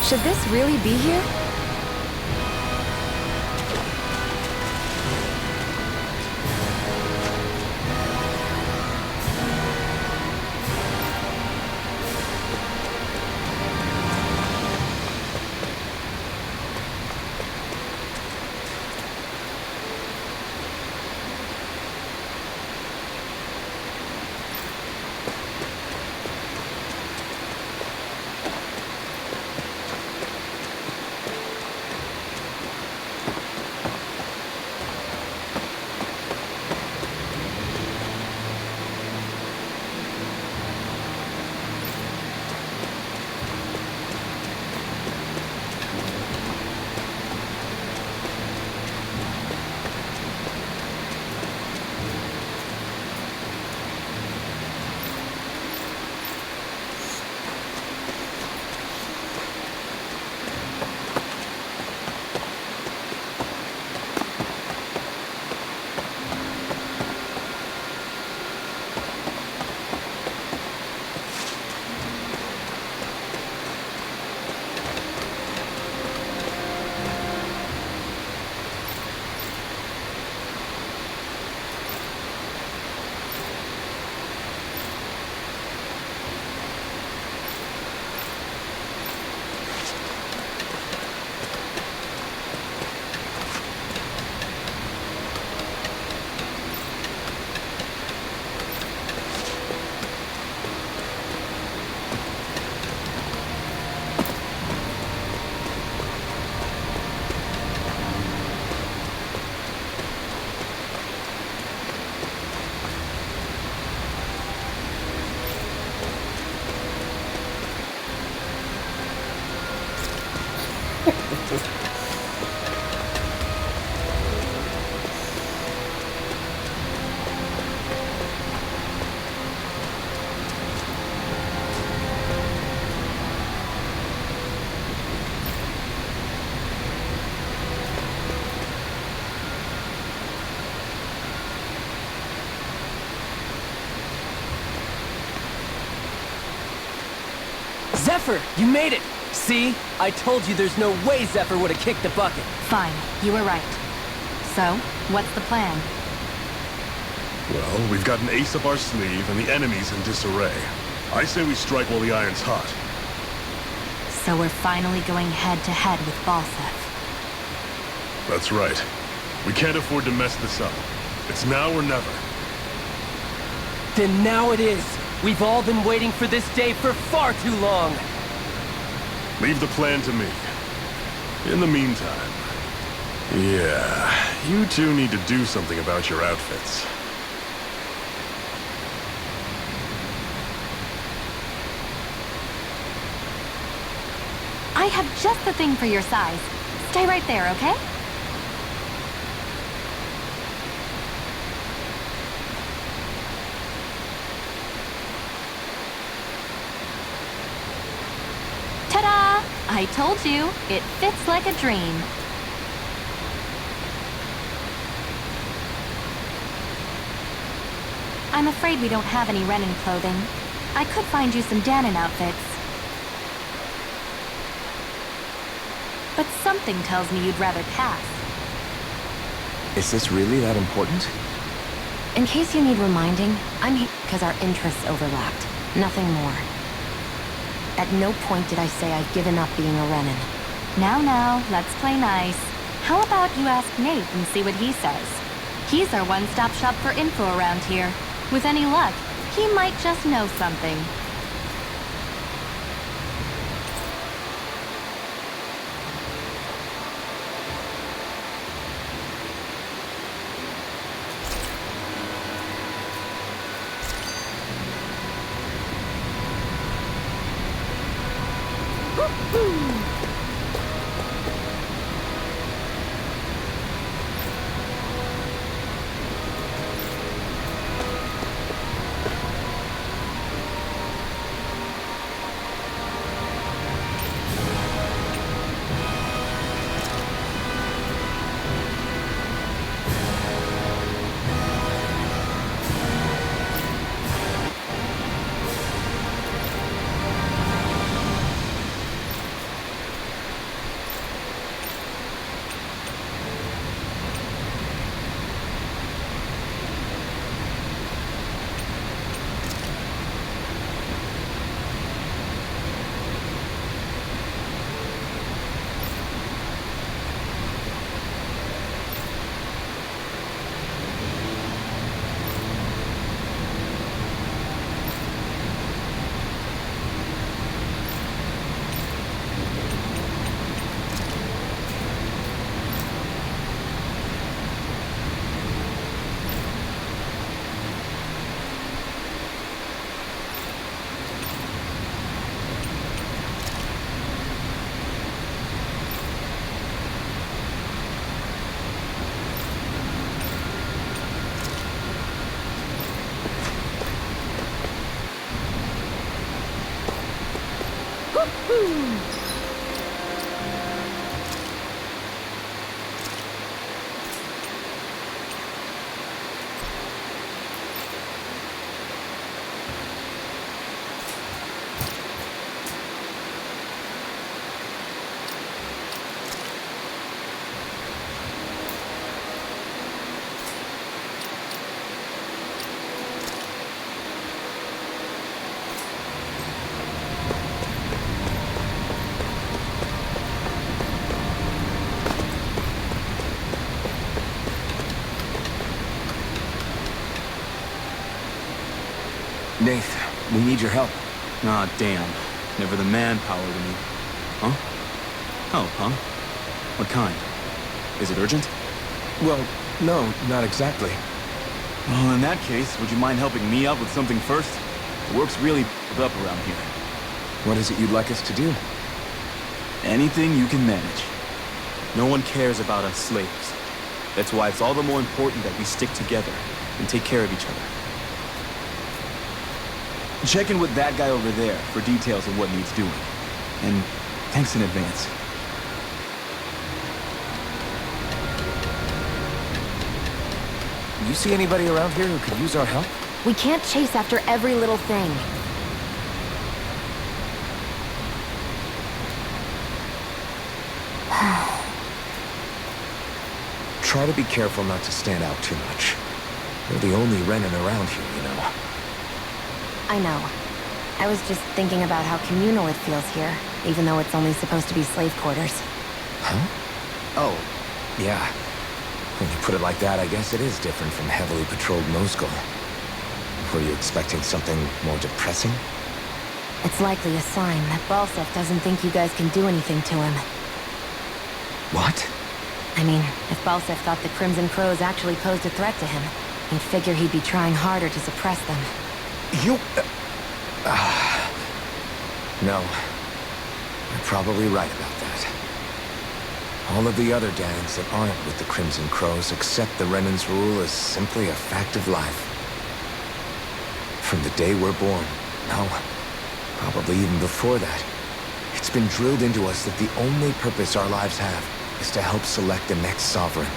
Should this really be here? Zephyr, you made it! See? I told you there's no way Zephyr would have kicked the bucket. Fine, you were right. So, what's the plan? Well, we've got an ace up our sleeve and the enemy's in disarray. I say we strike while the iron's hot. So we're finally going head-to-head with Balseph. That's right. We can't afford to mess this up. It's now or never. Then now it is. We've all been waiting for this day for far too long. Leave the plan to me. In the meantime... Yeah, you two need to do something about your outfits. I have just the thing for your size. Stay right there, okay? Ta-da! I told you, it fits like a dream. I'm afraid we don't have any Renan clothing. I could find you some Danon outfits. But something tells me you'd rather pass. Is this really that important? In case you need reminding, I'm here because our interests overlapped. Nothing more. At no point did I say I'd given up being a Renan. Now, let's play nice. How about you ask Nate and see what he says? He's our one-stop shop for info around here. With any luck, he might just know something. Nath, we need your help. Ah, damn. Never the manpower we need. Huh? Help, huh? What kind? Is it urgent? Well, no, not exactly. Well, in that case, would you mind helping me out with something first? The work's really up around here. What is it you'd like us to do? Anything you can manage. No one cares about us slaves. That's why it's all the more important that we stick together and take care of each other. Check in with that guy over there for details of what needs doing. And thanks in advance. You see anybody around here who could use our help? We can't chase after every little thing. Try to be careful not to stand out too much. You're the only Renan around here, you know. I know. I was just thinking about how communal it feels here, even though it's only supposed to be slave quarters. Huh? Oh, yeah. When you put it like that, I guess it is different from heavily patrolled Moscow. Were you expecting something more depressing? It's likely a sign that Balsef doesn't think you guys can do anything to him. What? I mean, if Balsef thought the Crimson Crows actually posed a threat to him, you'd figure he'd be trying harder to suppress them. You... No. You're probably right about that. All of the other Dans that aren't with the Crimson Crows accept the Renan's rule as simply a fact of life. From the day we're born, no, probably even before that, it's been drilled into us that the only purpose our lives have is to help select the next sovereign.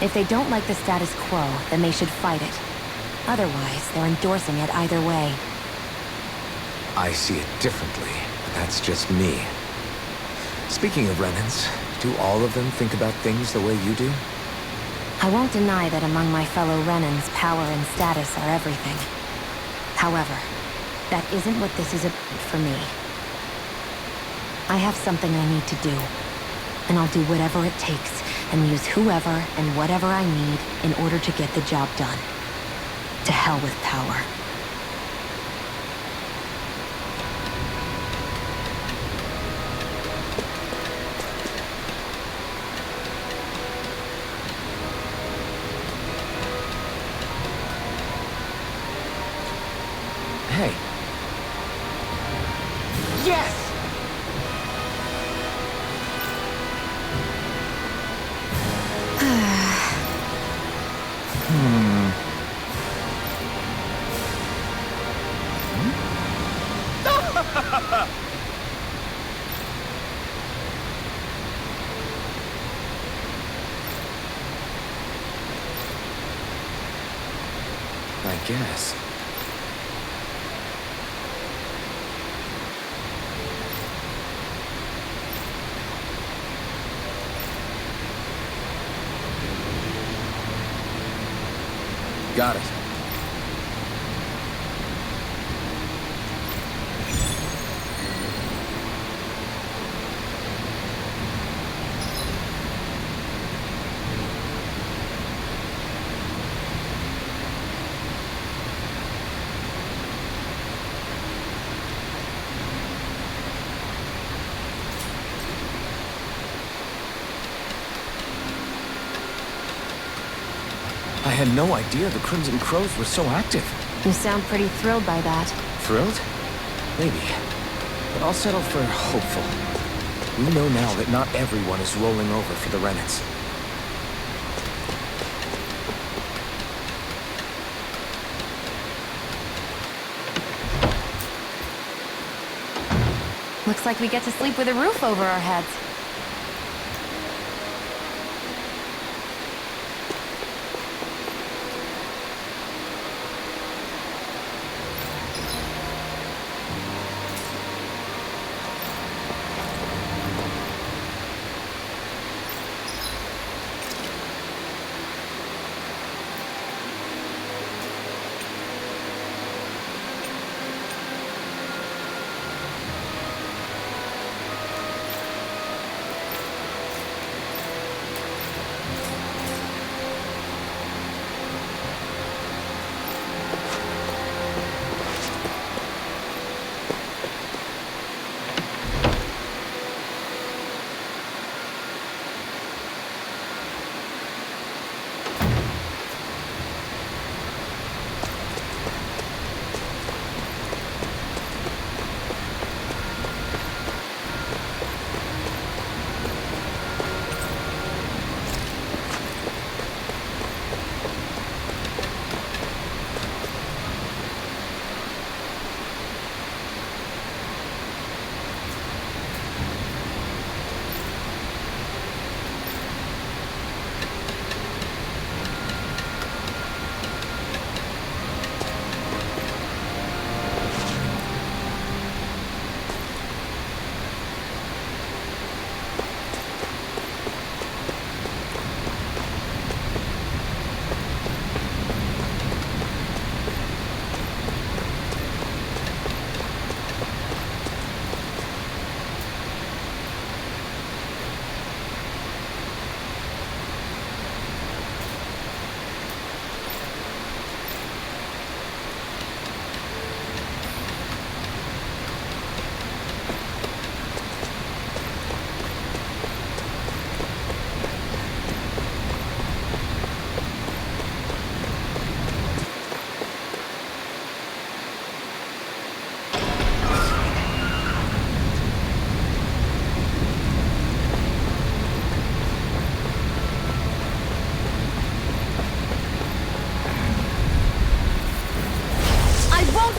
If they don't like the status quo, then they should fight it. Otherwise, they're endorsing it either way. I see it differently, but that's just me. Speaking of Renans, do all of them think about things the way you do? I won't deny that among my fellow Renans, power and status are everything. However, that isn't what this is about for me. I have something I need to do, and I'll do whatever it takes, and use whoever and whatever I need in order to get the job done. To hell with power. Hey. Yes! I guess. Got it. I had no idea the Crimson Crows were so active. You sound pretty thrilled by that. Thrilled? Maybe. But I'll settle for hopeful. We know now that not everyone is rolling over for the Renans. Looks like we get to sleep with a roof over our heads.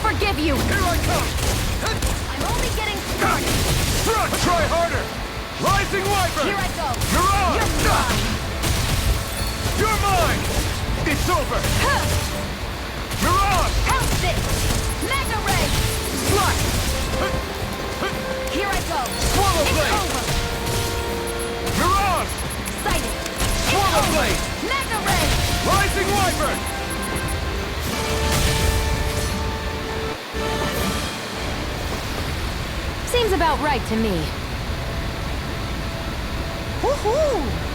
Forgive you! Here I come! I'm only getting started! Try harder! Rising Wyvern! Here I go! Mirage! You're mine! You're mine! It's over! Huh. Mirage! How's this? Mega Ray! Slash! Here I go! Swallow It's Blade! over! Mirage! Excited! It's Swallow over! Blade! Mega Ray! Rising Wyvern! Seems about right to me. Woohoo!